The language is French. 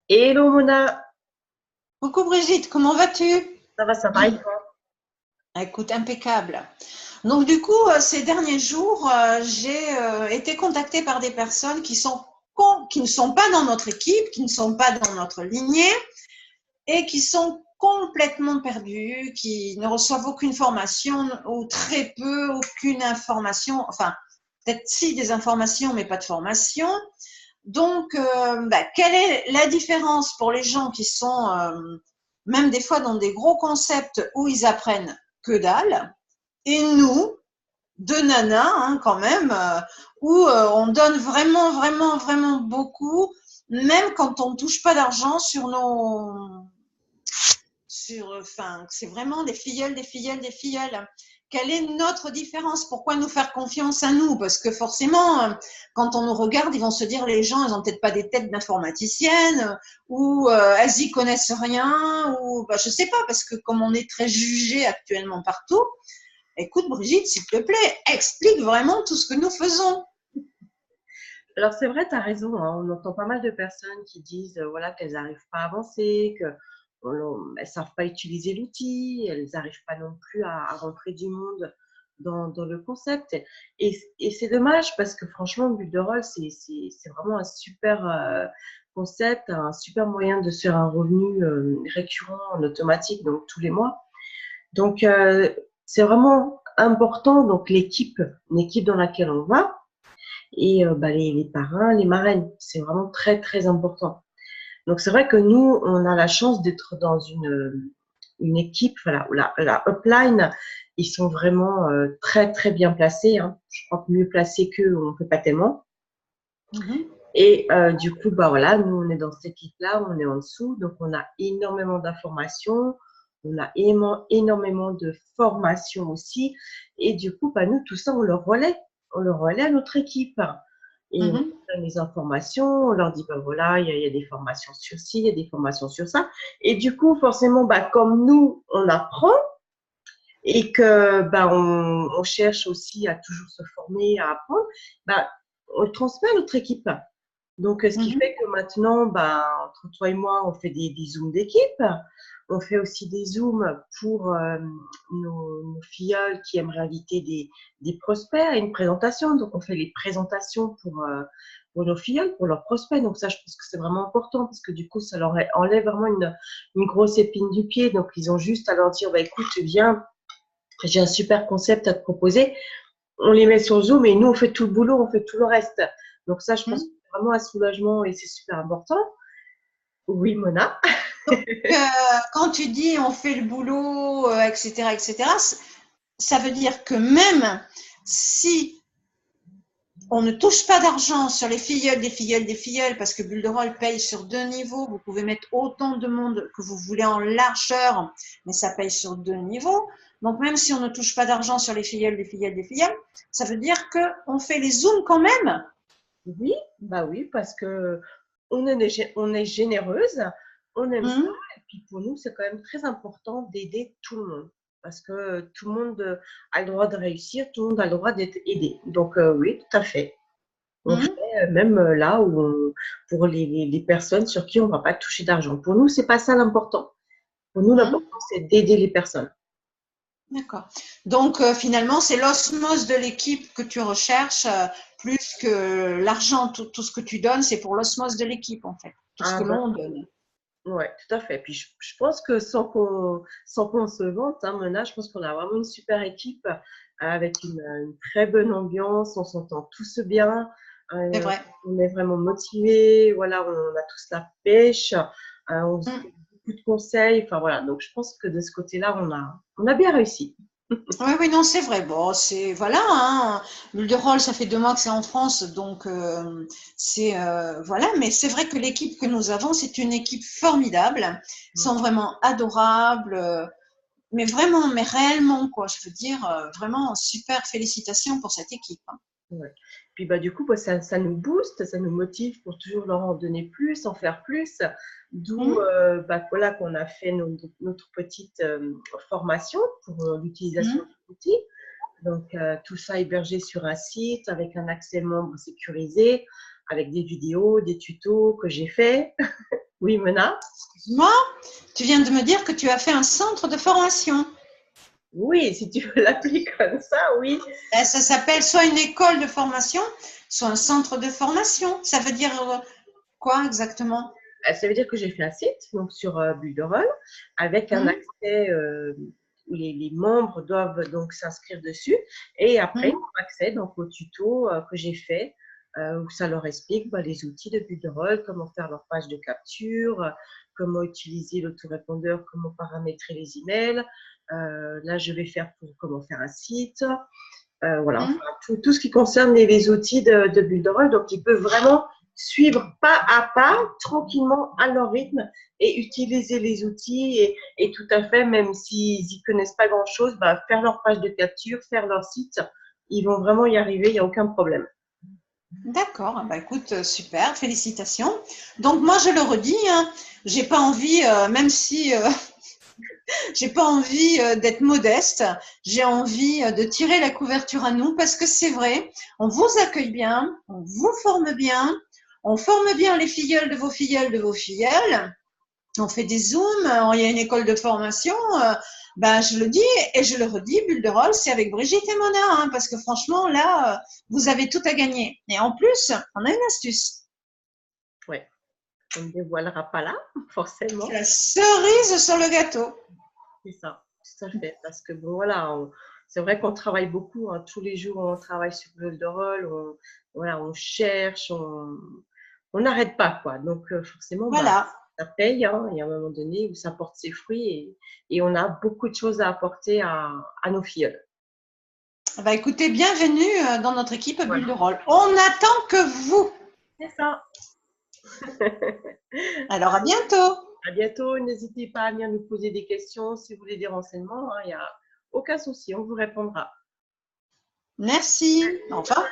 Hello Mona, Coucou Brigitte, comment vas-tu? ça va et toi? Écoute, impeccable. Donc du coup, ces derniers jours, j'ai été contactée par des personnes qui ne sont pas dans notre équipe, qui ne sont pas dans notre lignée et qui sont complètement perdues, qui ne reçoivent aucune formation ou très peu, aucune information, enfin peut-être si des informations mais pas de formation. Donc, quelle est la différence pour les gens qui sont même des fois dans des gros concepts où ils apprennent que dalle, et nous, deux nanas quand même, où on donne vraiment, vraiment, vraiment beaucoup, même quand on ne touche pas d'argent sur enfin, c'est vraiment des filleuls, des filleuls, des filleuls. Quelle est notre différence? Pourquoi nous faire confiance à nous? Parce que forcément, quand on nous regarde, ils vont se dire les gens, ils ont peut-être pas des têtes d'informaticiennes, ou elles y connaissent rien, ou je sais pas, parce que comme on est très jugé actuellement partout, écoute Brigitte, s'il te plaît, explique vraiment tout ce que nous faisons. Alors c'est vrai, tu as raison, hein, on entend pas mal de personnes qui disent voilà, qu'elles n'arrivent pas à avancer, qu'elles ne savent pas utiliser l'outil, elles n'arrivent pas non plus à rentrer du monde dans le concept. Et c'est dommage parce que franchement, le bulle de rôle, c'est vraiment un super concept, un super moyen de se faire un revenu récurrent en automatique, donc tous les mois. Donc, c'est vraiment important, donc l'équipe dans laquelle on va et les parrains, les marraines, c'est vraiment très, très important. Donc, c'est vrai que nous, on a la chance d'être dans une équipe, voilà, où la upline, ils sont vraiment très, très bien placés, hein. Je crois que mieux placés qu'eux, on ne fait pas tellement. Mhm. Et du coup, voilà, nous, on est dans cette équipe-là, on est en dessous, donc on a énormément d'informations, on a énormément de formations aussi. Et du coup, nous, tout ça, on le relaie à notre équipe. Et on Mhm. donne les informations, on leur dit, voilà, il y a des formations sur ci, il y a des formations sur ça. Et du coup, forcément, comme nous, on apprend et que on cherche aussi à toujours se former, à apprendre, on le transmet à notre équipe. Donc, ce qui Mhm. fait que maintenant, entre toi et moi, on fait des zooms d'équipe. On fait aussi des zooms pour nos filleuls qui aimeraient inviter des prospects à une présentation. Donc, on fait les présentations pour nos filleuls, pour leurs prospects. Donc, ça, je pense que c'est vraiment important parce que du coup, ça leur enlève vraiment une grosse épine du pied. Donc, ils ont juste à leur dire, écoute, viens, j'ai un super concept à te proposer. On les met sur Zoom et nous, on fait tout le boulot, on fait tout le reste. Donc ça, je pense que Mhm. c'est vraiment un soulagement et c'est super important. Oui, Mona. Donc, quand tu dis on fait le boulot, etc., etc., ça veut dire que même si on ne touche pas d'argent sur les filleuls, des filleuls, des filleuls, parce que Bulderol paye sur deux niveaux, vous pouvez mettre autant de monde que vous voulez en largeur, mais ça paye sur deux niveaux. Donc même si on ne touche pas d'argent sur les filleuls, des filleuls, des filleuls, ça veut dire qu'on fait les zooms quand même. Oui, oui, parce que on est généreuse, on aime ça, Mmh. et puis pour nous, c'est quand même très important d'aider tout le monde. Parce que tout le monde a le droit de réussir, tout le monde a le droit d'être aidé. Donc oui, tout à fait. On fait Mmh. même là où pour les personnes sur qui on ne va pas toucher d'argent. Pour nous, c'est pas ça l'important. Pour nous, Mmh. l'important, c'est d'aider les personnes. D'accord. Donc finalement, c'est l'osmose de l'équipe que tu recherches, plus que l'argent, tout ce que tu donnes, c'est pour l'osmose de l'équipe en fait, tout ce Ah que ben, l'on donne. ouais, tout à fait. Puis je pense que sans qu'on se vante, hein, Mona, je pense qu'on a vraiment une super équipe avec une très bonne ambiance, on s'entend tous bien, C'est euh, vrai. on est vraiment motivés, voilà, on a tous la pêche, on se Mmh. donne beaucoup de conseils, enfin voilà, donc je pense que de ce côté-là, on a bien réussi. Oui, oui, non, c'est vrai. Bon, c'est voilà, hein. Mulderolles, ça fait 2 mois que c'est en France, donc c'est voilà. Mais c'est vrai que l'équipe que nous avons, c'est une équipe formidable. Ils sont vraiment adorables, mais vraiment, mais réellement quoi. Je veux dire, vraiment super félicitations pour cette équipe, hein. Ouais. Puis du coup, ça nous booste, ça nous motive pour toujours leur en donner plus, en faire plus. D'où Mhm, voilà qu'on a fait notre petite formation pour l'utilisation de mhm, l'outil. Donc tout ça hébergé sur un site avec un accès membre sécurisé, avec des vidéos, des tutos que j'ai fait. Oui, Mena? Excuse-moi, tu viens de me dire que tu as fait un centre de formation. Oui, si tu veux l'appeler comme ça, oui. Ça s'appelle soit une école de formation, soit un centre de formation. Ça veut dire quoi exactement? Ça veut dire que j'ai fait un site donc sur Builderall avec un Hmm, accès où les membres doivent donc s'inscrire dessus et après ils hmm. ont accès donc au tuto que j'ai fait où ça leur explique les outils de Builderall, comment faire leur page de capture, comment utiliser l'autorépondeur, comment paramétrer les emails. Là, je vais faire pour comment faire un site. Voilà, Hmm. enfin, tout ce qui concerne les outils de Builderall. Donc, ils peuvent vraiment suivre pas à pas, tranquillement, à leur rythme et utiliser les outils et tout à fait, même s'ils n'y connaissent pas grand-chose, faire leur page de capture, faire leur site, ils vont vraiment y arriver, il n'y a aucun problème. D'accord, bah écoute, super, félicitations. Donc moi je le redis, hein, j'ai pas envie, même si j'ai pas envie d'être modeste, j'ai envie de tirer la couverture à nous parce que c'est vrai, on vous accueille bien, on vous forme bien, on forme bien les filleuls de vos filleuls de vos filleuls. On fait des zooms, il y a une école de formation. Je le dis et je le redis, Bulle de Rôle, c'est avec Brigitte et Mona, hein, parce que franchement, là, vous avez tout à gagner. Et en plus, on a une astuce. Ouais, on ne dévoilera pas là, C'est forcément. la cerise sur le gâteau. C'est ça, tout à fait. Parce que bon, voilà, c'est vrai qu'on travaille beaucoup, hein, tous les jours, on travaille sur Builderall, voilà, on cherche, on n'arrête pas, quoi. Donc, forcément, Voilà. ça paye, hein, il y a un moment donné où ça porte ses fruits et on a beaucoup de choses à apporter à nos filles. Bah, écoutez, bienvenue dans notre équipe Bulle de Voilà, Rôle. On n'attend que vous. c'est ça. Alors, à bientôt. À bientôt. N'hésitez pas à venir nous poser des questions si vous voulez des renseignements, hein, il n'y a aucun souci, on vous répondra. Merci. Au revoir.